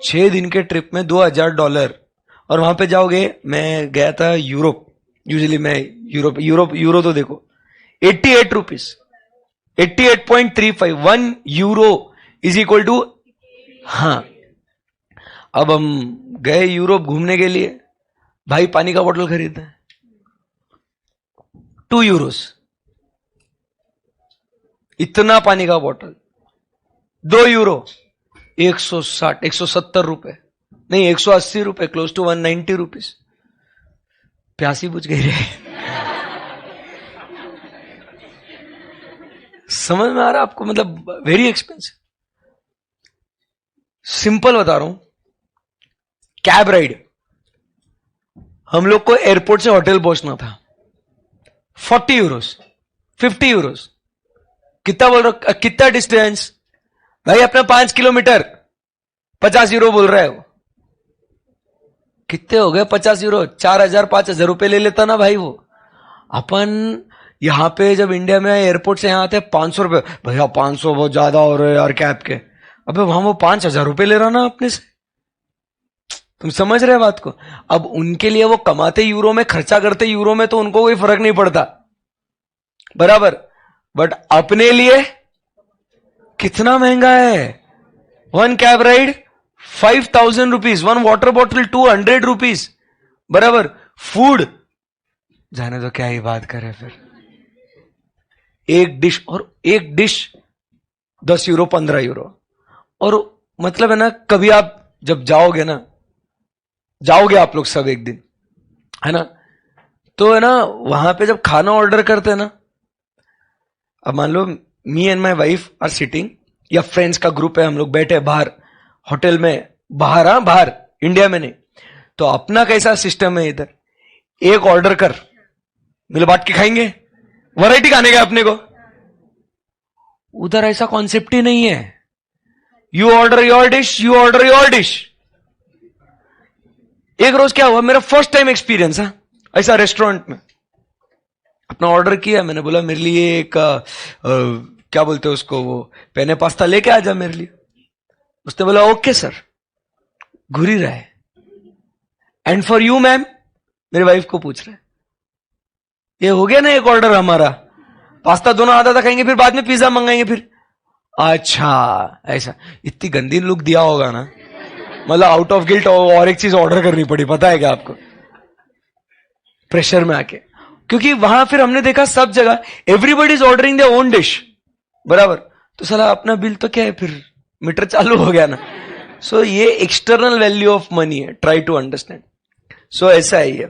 6 दिन के ट्रिप में $2,000, और वहां पे जाओगे, मैं गया था यूरोप, यूजुअली मैं यूरो तो देखो, 88 rupees, 88.35, 1 euro is equal to, हाँ। अब हम गए यूरोप घूमने के लिए, भाई पानी का बोतल खरीदते हैं, 2 यूरोस, इतना पानी का बोतल, 2 यूरो, 160, 170 रुपए, नहीं 180 रुपए, क्लोज टू 190 रुपीज। प्यासी बुझ गई रे। समझ में आ रहा आपको? मतलब वेरी एक्सपेंसिव। सिंपल बता रहा हूं, कैब राइड, हम लोग को एयरपोर्ट से होटल पहुंचना था, 40 यूरोस, 50 यूरोस, कितना बोल रहा, कितना डिस्टेंस भाई अपना 5 किलोमीटर, 50 यूरो बोल रहे हो, कितने हो गए 50 यूरो, 4,000 5,000 रुपए ले लेता ना भाई वो। अपन यहां पे जब इंडिया में एयरपोर्ट से यहां आते हैं 500 रुपए, भैया 500 बहुत ज्यादा हो रहे यार कैब के, अबे वहां वो 5,000 रुपए ले रहा ना अपने से, तुम समझ रहे बात को? अब उनके लिए वो कमाते यूरो में, खर्चा करते यूरो में, तो उनको कोई फर्क नहीं पड़ता, बराबर, बट अपने लिए कितना महंगा है। 1 cab ride 5,000 rupees, 1 water bottle 200 rupees, बराबर, फूड जाने तो क्या ही बात करें फिर, एक डिश, और एक डिश 10 यूरो 15 यूरो। और मतलब है ना, कभी आप जब जाओगे ना, जाओगे आप लोग सब एक दिन, है ना, तो है ना वहां पे जब खाना ऑर्डर करते हैं ना, अब मान लो me and my wife are sitting, या फ्रेंड्स का ग्रुप है, हम लोग बैठे बाहर होटल में, बाहर, हाँ बाहर, इंडिया में नहीं, तो अपना कैसा सिस्टम है इधर, एक ऑर्डर कर, मिल बांट के खाएंगे, वैरायटी खाने का अपने को। उधर ऐसा कॉन्सेप्ट ही नहीं है, you order your dish, you order your dish. एक रोज क्या हुआ, मेरा फर्स्ट टाइम एक्सपीरियंस है ऐसा, रेस्टोरेंट में अपना ऑर्डर किया, मैंने बोला मेरे लिए एक क्या बोलते हैं उसको, वो पेने पास्ता लेके आ जा मेरे लिए। उसने बोला ओके सर, घूर ही रहा है, एंड फॉर यू मैम, मेरी वाइफ को पूछ रहा है, ये हो गया ना एक ऑर्डर हमारा, पास्ता दोनों आधा आधा खाएंगे, फिर बाद में पिज्जा मंगाएंगे फिर। अच्छा ऐसा, इतनी गंदी लुक दिया होगा ना, मतलब आउट ऑफ गिल्ट और एक चीज ऑर्डर करनी पड़ी, पता है क्या आपको, प्रेशर में आके, क्योंकि वहां फिर हमने देखा सब जगह everybody is ordering their own dish, बराबर, तो साला अपना बिल तो क्या है, फिर मीटर चालू हो गया ना। सो ये एक्सटर्नल वैल्यू ऑफ मनी है, ट्राई टू अंडरस्टैंड। सो ऐसा है ये।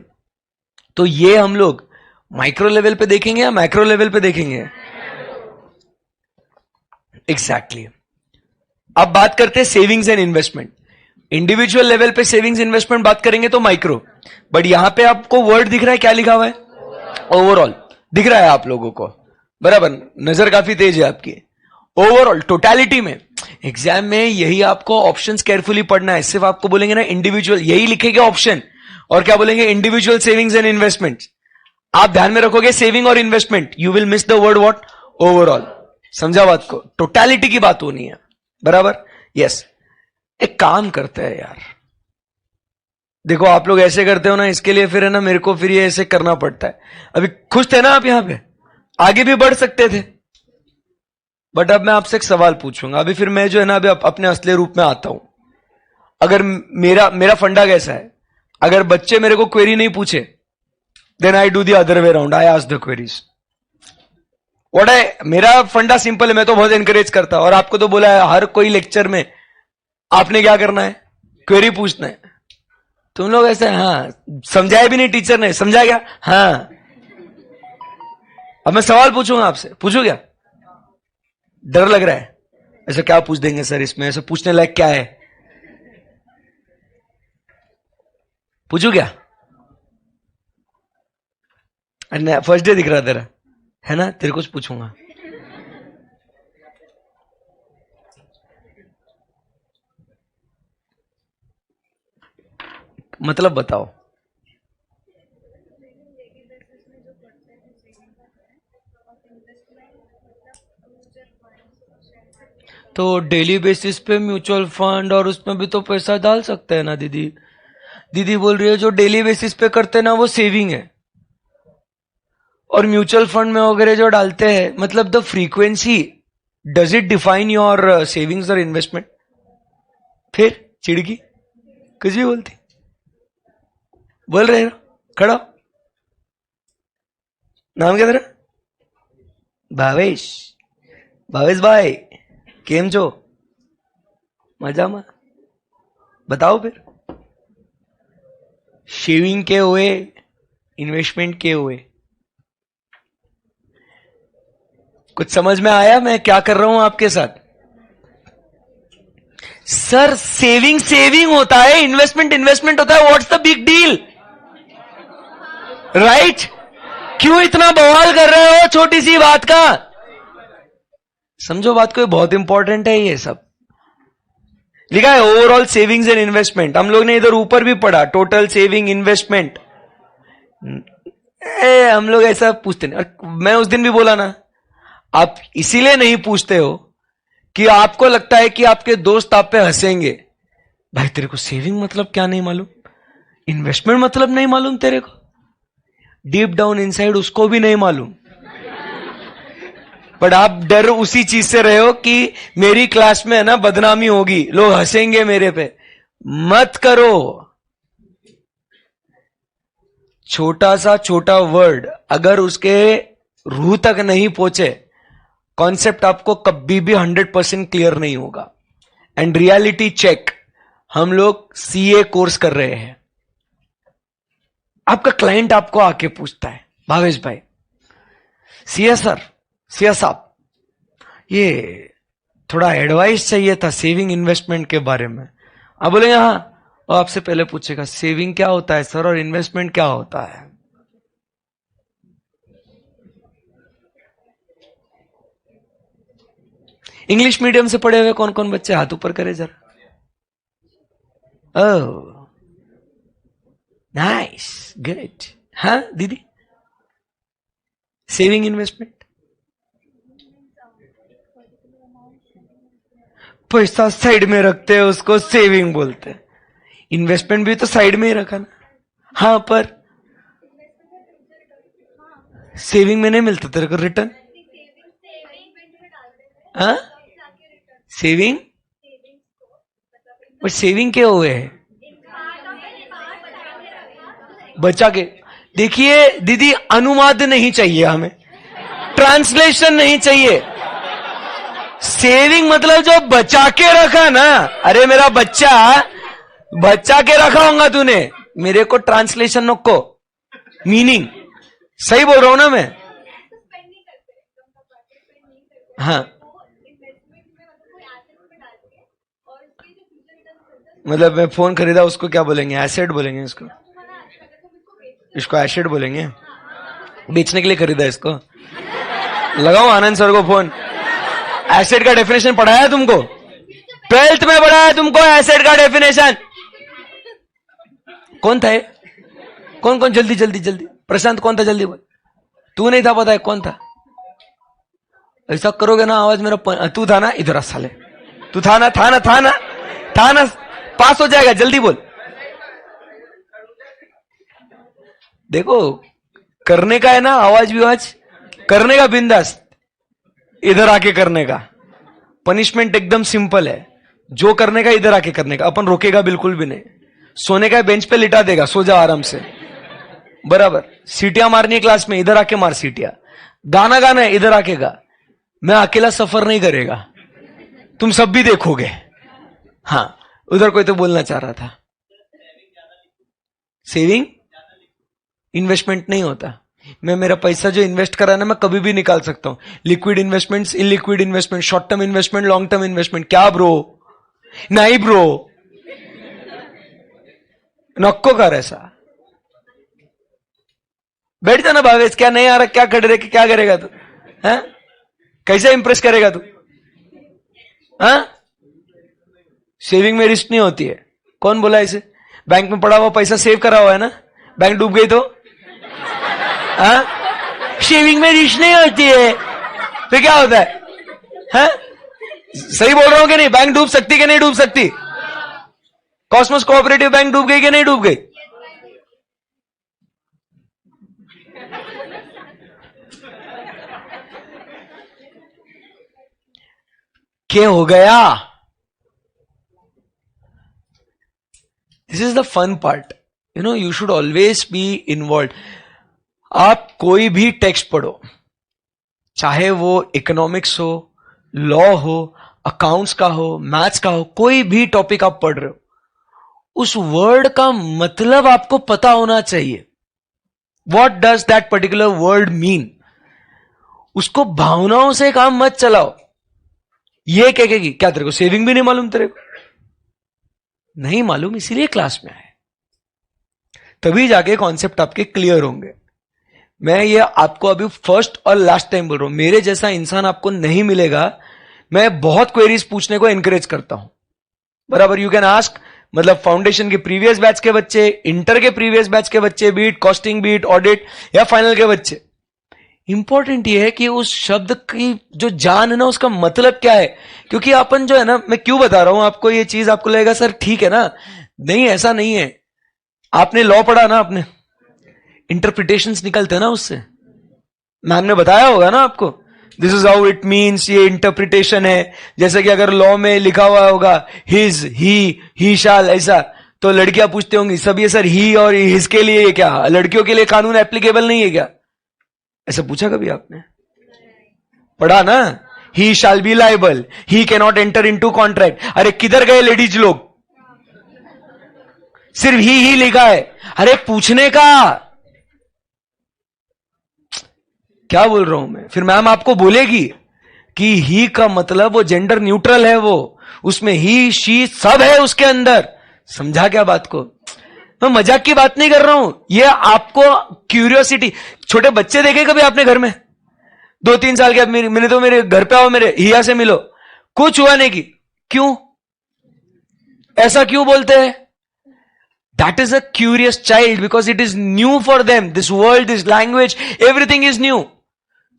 तो ये हम लोग माइक्रो लेवल पे देखेंगे या मैक्रो लेवल पे देखेंगे? एग्जैक्टली। अब बात करते हैं savings and investment. Individual level पे सेविंग्स इन्वेस्टमेंट बात करेंगे तो माइक्रो, बट यहां पे आपको वर्ड दिख रहा है, क्या लिखा हुआ है? ओवरऑल दिख रहा है आप लोगों को, बराबर, नजर काफी तेज है आपकी। ओवरऑल टोटलिटी में, एग्जाम में यही आपको ऑप्शंस केयरफुली पढ़ना है, सिर्फ आपको बोलेंगे ना इंडिविजुअल, यही लिखेंगे ऑप्शन, और क्या बोलेंगे? Individual savings and investment. आप ध्यान में रखोगे सेविंग और investment, you will miss the word what? Overall. समझा बात को? टोटलिटी की बात होनी है, बराबर, यस। एक काम करते हैं यार, देखो आप लोग ऐसे करते हो ना, इसके लिए फिर है ना मेरे को फिर ये ऐसे करना पड़ता है। अभी खुश थे ना आप, यहां पे आगे भी बढ़ सकते थे, बट अब मैं आपसे एक सवाल पूछूंगा, अभी फिर मैं जो है ना अभी अपने असली रूप में आता हूं। अगर मेरा फंडा कैसा है, अगर बच्चे मेरे को क्वेरी नहीं पूछे, then I do the other way round, I ask the queries. What है मेरा फंडा? सिंपल है, मैं तो बहुत एनकरेज करता हूं, और आपको तो बोला है हर कोई लेक्चर में आपने क्या करना है? क्वेरी पूछना है। तुम लोग ऐसे, हाँ समझाया भी नहीं टीचर ने, समझा क्या? हाँ। अब मैं सवाल पूछूंगा आपसे, पूछू क्या? डर लग रहा है? ऐसा क्या पूछ देंगे सर इसमें, ऐसा पूछने लायक क्या है? पूछू क्या? फर्स्ट डे दिख रहा तेरा, है ना, तेरे को पूछूंगा। मतलब बताओ। तो डेली बेसिस पे म्यूचुअल फंड और उसमें भी तो पैसा डाल सकते हैं ना दीदी। दीदी बोल रही है जो डेली बेसिस पे करते हैं ना वो सेविंग है, और म्यूचुअल फंड में वगैरह जो डालते हैं, मतलब the frequency does it define your savings और इन्वेस्टमेंट। फिर चिड़गी कुछ भी बोलती, बोल रहे हो खड़ा हो। नाम क्या तेरा? भावेश। भावेश भाई केम छो? मजा में? बताओ फिर, शेविंग के हुए, इन्वेस्टमेंट के हुए, कुछ समझ में आया मैं क्या कर रहा हूं आपके साथ? सर सेविंग सेविंग होता है, इन्वेस्टमेंट इन्वेस्टमेंट होता है। What's the big deal, right? क्यों इतना बवाल कर रहे हो छोटी सी बात का? समझो बात को, बहुत इंपॉर्टेंट है ये सब। लिखा है ओवरऑल सेविंग्स एंड इन्वेस्टमेंट। हम लोग ने इधर ऊपर भी पढ़ा टोटल सेविंग इन्वेस्टमेंट। हम लोग ऐसा पूछते नहीं। मैं उस दिन भी बोला ना, आप इसीलिए नहीं पूछते हो कि आपको लगता है कि आपके दोस्त आप पे हंसेंगे। भाई तेरे को सेविंग मतलब क्या नहीं मालूम, इन्वेस्टमेंट मतलब नहीं मालूम तेरे को, डीप डाउन इनसाइड उसको भी नहीं मालूम। बट आप डर उसी चीज से रहे हो कि मेरी क्लास में है ना बदनामी होगी, लोग हंसेंगे मेरे पे। मत करो। छोटा सा छोटा वर्ड अगर उसके रूह तक नहीं पहुंचे, कॉन्सेप्ट आपको कभी भी 100% क्लियर नहीं होगा। एंड रियलिटी चेक, हम लोग सीए कोर्स कर रहे हैं। आपका क्लाइंट आपको आके पूछता है, भावेश भाई सीए सर, सीए साहब ये थोड़ा एडवाइस चाहिए था सेविंग इन्वेस्टमेंट के बारे में। आप बोलेंगे हाँ, और आपसे पहले पूछेगा सेविंग क्या होता है सर और इन्वेस्टमेंट क्या होता है। इंग्लिश मीडियम से पढ़े हुए कौन कौन बच्चे हाथ ऊपर करे जरा। Oh nice, good. हाँ दीदी, सेविंग इन्वेस्टमेंट, पैसा साइड में रखते हैं उसको सेविंग बोलते हैं। इन्वेस्टमेंट भी तो साइड में ही रखा ना। हाँ पर सेविंग में नहीं मिलता तेरे को रिटर्न। हाँ सेविंग, बट सेविंग क्या हुए है? बचा के। देखिए दीदी, अनुवाद नहीं चाहिए हमें, ट्रांसलेशन नहीं चाहिए। सेविंग मतलब जो बचा के रखा ना। अरे मेरा बच्चा, बचा के रखा होगा तूने, मेरे को ट्रांसलेशन नको, मीनिंग सही बोल रहा हूं ना मैं? हाँ मतलब मैं फोन खरीदा उसको क्या बोलेंगे? एसेट बोलेंगे इसको? इसको एसेट बोलेंगे। बेचने के लिए खरीदा इसको। लगाओ आनंद सर को फोन। एसेट का डेफिनेशन पढ़ाया तुमको? 12th में पढ़ाया तुमको एसेट का डेफिनेशन? कौन था ये? कौन कौन? जल्दी जल्दी जल्दी। प्रशांत कौन था? जल्दी बोल। तू नहीं था? पता है कौन था? ऐसा करोगे ना आवाज मेरा तू था ना? इधर आ साले, तू था ना? था ना? था ना? था ना? पास हो जाएगा, जल्दी बोल। देखो करने का है ना, आवाज विवाज करने का बिंदास, इधर आके करने का। पनिशमेंट एकदम सिंपल है, जो करने का इधर आके करने का। अपन रोकेगा बिल्कुल भी नहीं। सोने का बेंच पे लिटा देगा, सो जा आराम से, बराबर। सीटियां मारनी है क्लास में, इधर आके मार सीटियां। गाना गाना है, इधर आके गा। मैं अकेला सफर नहीं करेगा, तुम सब भी देखोगे। हाँ उधर कोई तो बोलना चाह रहा था। सेविंग इन्वेस्टमेंट नहीं होता। मैं मेरा पैसा जो इन्वेस्ट करा ना, मैं कभी भी निकाल सकता हूं। Liquid investments, illiquid investment, short term investment, long term investment. क्या ब्रो? नहीं ब्रो, नक्को कर ऐसा। बैठ जाना भावेश, क्या नहीं आ रहा? क्या कर रहे, क्या करेगा तू? है कैसे इंप्रेस करेगा तू? हाँ सेविंग में रिस्क नहीं होती है। कौन बोला इसे? बैंक में पड़ा हुआ पैसा सेव करा हुआ है ना, बैंक डूब गई तो शेविंग में रिस्क नहीं होती है, फिर क्या होता है? हाँ? सही बोल रहा हूं कि नहीं? बैंक डूब सकती कि नहीं डूब सकती? कॉस्मोस कोऑपरेटिव बैंक डूब गई कि नहीं डूब गई? क्या हो गया? This is the fun part, you know, you should always be involve. आप कोई भी टेक्स्ट पढ़ो, चाहे वो इकोनॉमिक्स हो, लॉ हो, अकाउंट्स का हो, मैथ्स का हो, कोई भी टॉपिक आप पढ़ रहे हो, उस वर्ड का मतलब आपको पता होना चाहिए। What does that particular word mean? उसको भावनाओं से काम मत चलाओ। ये कहेगी क्या तेरे को सेविंग भी नहीं मालूम? तेरे को नहीं मालूम, इसीलिए क्लास में आए, तभी जाके कॉन्सेप्ट आपके क्लियर होंगे। मैं ये आपको अभी फर्स्ट और लास्ट टाइम बोल रहा हूं, मेरे जैसा इंसान आपको नहीं मिलेगा। मैं बहुत क्वेरीज पूछने को एनकरेज करता हूं, बराबर। यू कैन आस्क, मतलब फाउंडेशन के प्रीवियस बैच के बच्चे, इंटर के प्रीवियस बैच के बच्चे, बीट कॉस्टिंग, बीट ऑडिट, या फाइनल के बच्चे। इंपॉर्टेंट ये है कि उस शब्द की जो जान है ना, उसका मतलब क्या है। क्योंकि अपन जो है ना, मैं क्यों बता रहा हूं आपको ये चीज, आपको लगेगा सर ठीक है ना, नहीं ऐसा नहीं है। आपने लॉ पढ़ा ना, आपने इंटरप्रिटेशंस निकलते हैं ना उससे, मैम ने बताया होगा ना आपको, this is how it means, ये इंटरप्रिटेशन है। जैसे कि अगर लॉ में लिखा हुआ होगा हिज, ही शाल, ऐसा, तो लड़कियां पूछती होंगी सब ये सर ही और हिज के लिए क्या, लड़कियों के लिए कानून एप्लीकेबल नहीं है क्या? ऐसा पूछा कभी आपने? पढ़ा ना, he shall be liable, he can not enter into contract. अरे किधर गए लेडीज लोग? सिर्फ ही लिखा है। अरे पूछने का क्या बोल रहा हूं मैं? फिर मैम आपको बोलेगी कि ही का मतलब वो जेंडर न्यूट्रल है, वो उसमें ही शी सब है उसके अंदर। समझा क्या बात को? मैं मजाक की बात नहीं कर रहा हूं, ये आपको क्यूरियोसिटी। छोटे बच्चे देखे कभी आपने घर में? 2-3 साल के, मैंने तो मेरे घर पे आओ, मेरे हिया से मिलो, कुछ हुआ नहीं की क्यों? ऐसा क्यों बोलते हैं? That is a curious child, because it is new for them, this world, this language, everything is new.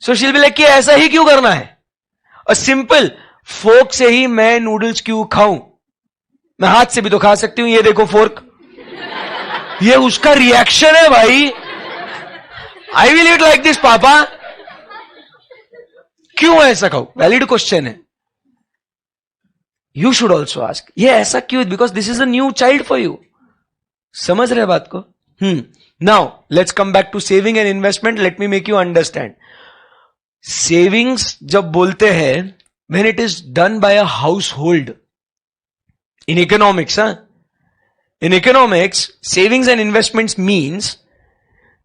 So she'll be like कि ऐसा ही क्यों करना है? और सिंपल फोर्क से ही मैं नूडल्स क्यों खाऊं? मैं हाथ से भी तो खा सकती हूं, ये देखो फोर्क। ये उसका रिएक्शन है भाई, I will eat like this पापा। क्यों ऐसा खाऊं? वैलिड क्वेश्चन है। यू शुड ऑल्सो आस्क, ये ऐसा क्यों? Because this is a new child for you. समझ रहे बात को? Now let's come back to saving and investment. Let me make you understand. Savings जब बोलते हैं, when it is done by a household in economics, in economics savings and investments means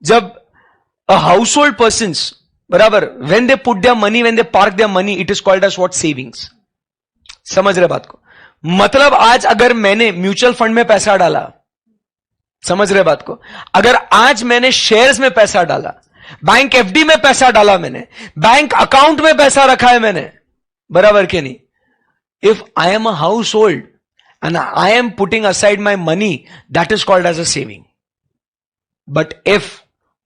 जब अ household persons, बराबर, when they put their money, when they park their money, it is called as what? Savings. समझ रहे बात को? मतलब आज अगर मैंने म्यूचुअल फंड में पैसा डाला, समझ रहे बात को, अगर आज मैंने शेयर्स में पैसा डाला, बैंक एफडी में पैसा डाला, मैंने बैंक अकाउंट में पैसा रखा है मैंने, बराबर के नहीं? If I am a house hold and I am putting aside my money, that is called as a saving. But if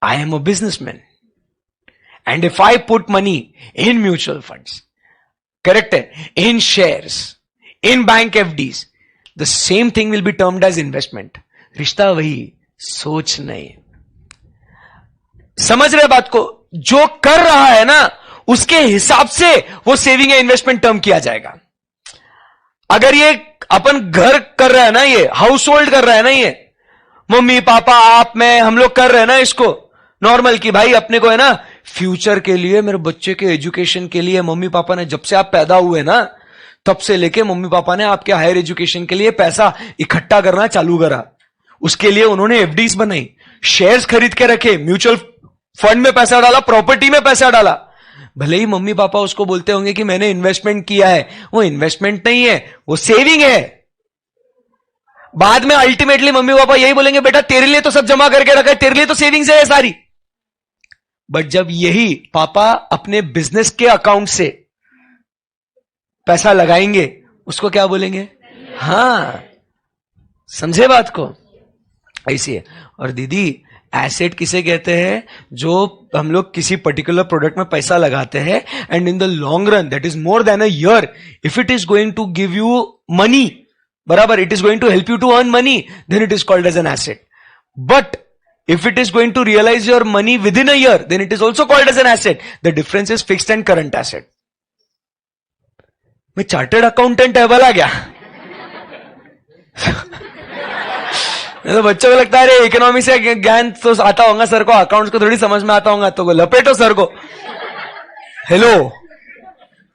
I am a businessman and if I put money in mutual funds, correct hai, in shares, in bank FDs, the same thing will be termed as investment. रिश्ता वही, सोच नहीं। समझ रहे बात को? जो कर रहा है ना, उसके हिसाब से वो सेविंग या इन्वेस्टमेंट टर्म किया जाएगा। अगर ये अपन घर कर रहा है ना, ये हाउस होल्ड कर रहा है ना, ये मम्मी पापा आप मैं हम लोग कर रहे हैं ना इसको नॉर्मल, की भाई अपने को है ना फ्यूचर के लिए, मेरे बच्चे के एजुकेशन के लिए मम्मी पापा ने, जब से आप पैदा हुए ना तब से लेके मम्मी पापा ने आपके हायर एजुकेशन के लिए पैसा इकट्ठा करना चालू करा। उसके लिए उन्होंने एफडीज बनाई, शेयर्स खरीद के रखे, म्यूचुअल फंड में पैसा डाला, प्रॉपर्टी में पैसा डाला। भले ही मम्मी पापा उसको बोलते होंगे कि मैंने इन्वेस्टमेंट किया है, वो इन्वेस्टमेंट नहीं है, वो सेविंग है। बाद में अल्टीमेटली मम्मी पापा यही बोलेंगे, बेटा तेरे लिए तो सब जमा करके रखा है, तेरे लिए तो सेविंग्स है सारी। बट जब यही पापा अपने बिजनेस के अकाउंट से पैसा लगाएंगे, उसको क्या बोलेंगे? हां, समझे बात को? ऐसी है। और दीदी एसेट किसे कहते हैं? जो हम लोग किसी पर्टिकुलर प्रोडक्ट में पैसा लगाते हैं and in the long run that is more than a year, if it is going to give you money, बराबर, it is going to help you to earn money, then it is called as an asset. But if it is going to realize your money within a year, then it is also called as an asset. The difference is fixed and current asset. मैं chartered accountant है बोला क्या? तो बच्चों को लगता है अरे इकोनॉमिक्स से ज्ञान तो आता होगा सर को, अकाउंट्स को थोड़ी समझ में आता होगा, तो लपेटो सर को. हेलो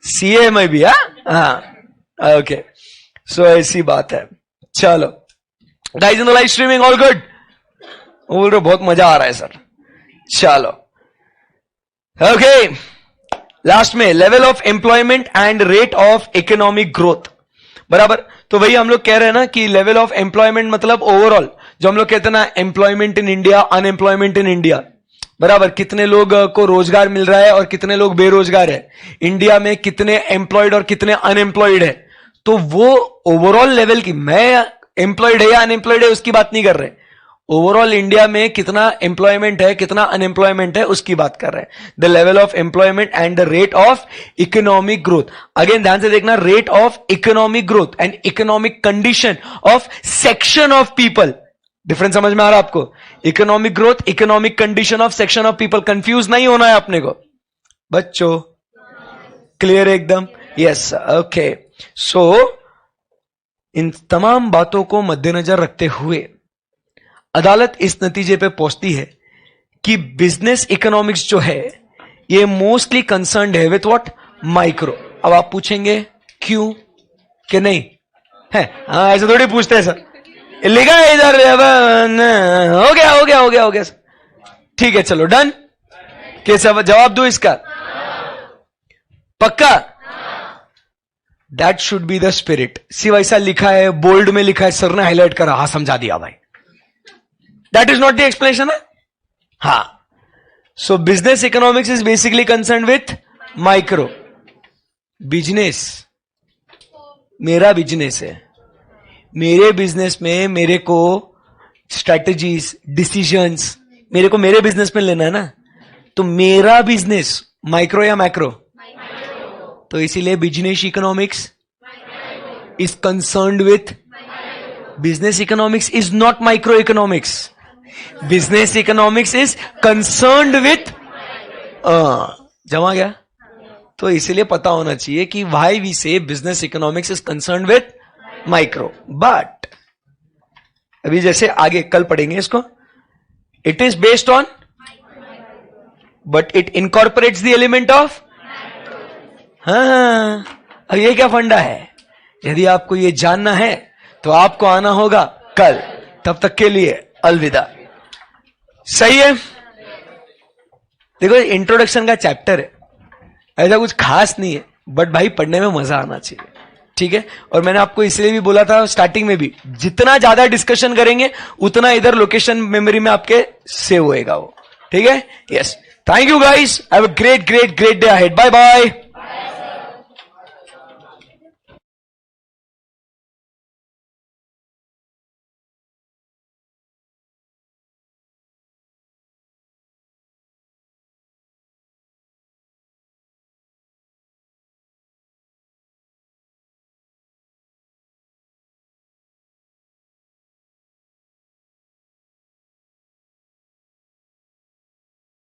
सीए में भी, हाँ ओके. सो ऐसी बात है. चलो guys in the live streaming all good? बोल रहे बहुत मजा आ रहा है सर. चलो ओके. लास्ट में level of employment and rate of economic growth, बराबर. तो वही हम लोग कह रहे हैं ना कि लेवल ऑफ एम्प्लॉयमेंट मतलब ओवरऑल जो हम लोग कहते हैं ना, employment in India, unemployment in India, बराबर. कितने लोग को रोजगार मिल रहा है और कितने लोग बेरोजगार है, इंडिया में कितने एम्प्लॉयड और कितने अनएम्प्लॉयड है. तो वो ओवरऑल लेवल की, मैं एम्प्लॉयड है या अनएम्प्लॉयड है उसकी बात नहीं कर रहे, ओवरऑल इंडिया में कितना एम्प्लॉयमेंट है कितना अनएम्प्लॉयमेंट है उसकी बात कर रहे हैं. The level of employment and the rate of economic growth. Again ध्यान से देखना, rate of economic growth and economic condition of section of people. Difference समझ में आ रहा है आपको? Economic growth, economic condition of section of people. Confuse नहीं होना है अपने को बच्चों. क्लियर एकदम? Yes okay. सो इन तमाम बातों को मद्देनजर रखते हुए अदालत इस नतीजे पे पहुंचती है कि बिजनेस इकोनॉमिक्स जो है ये मोस्टली कंसर्न्ड है विथ व्हाट? माइक्रो. अब आप पूछेंगे क्यों कि नहीं है? हाँ ऐसे थोड़ी पूछते हैं सर, लिखा है इधर, हो गया हो गया हो गया हो गया. ठीक है चलो डन. कैसा जवाब दो इसका? पक्का? That should be the spirit. सिर्फ ऐसा लिखा है, बोल्ड में लिखा है, सर ने हाईलाइट करा, हाँ समझा दिया भाई. That is not the explanation, हाँ. So business economics is basically concerned with micro. Business, मेरा बिजनेस है, मेरे बिजनेस में मेरे को स्ट्रैटेजीज, डिसीजंस मेरे को मेरे बिजनेस में लेना है ना. तो मेरा बिजनेस माइक्रो या मैक्रो? तो इसीलिए business economics is concerned with business economics. Is not micro economics. Business economics is concerned with, जमा गया? तो इसीलिए पता होना चाहिए कि व्हाई वी से business economics is concerned with micro. But अभी जैसे आगे कल पढ़ेंगे इसको, it is based on, but it incorporates the element of. हाँ अब ये क्या फंडा है? यदि आपको ये जानना है तो आपको आना होगा कल. तब तक के लिए अलविदा. सही है? देखो इंट्रोडक्शन का चैप्टर है, ऐसा कुछ खास नहीं है, बट भाई पढ़ने में मजा आना चाहिए. ठीक है? और मैंने आपको इसलिए भी बोला था स्टार्टिंग में भी, जितना ज्यादा डिस्कशन करेंगे उतना इधर लोकेशन मेमोरी में आपके सेव होएगा वो. ठीक है? Yes. Thank you guys. Have a great great great day ahead. Bye bye.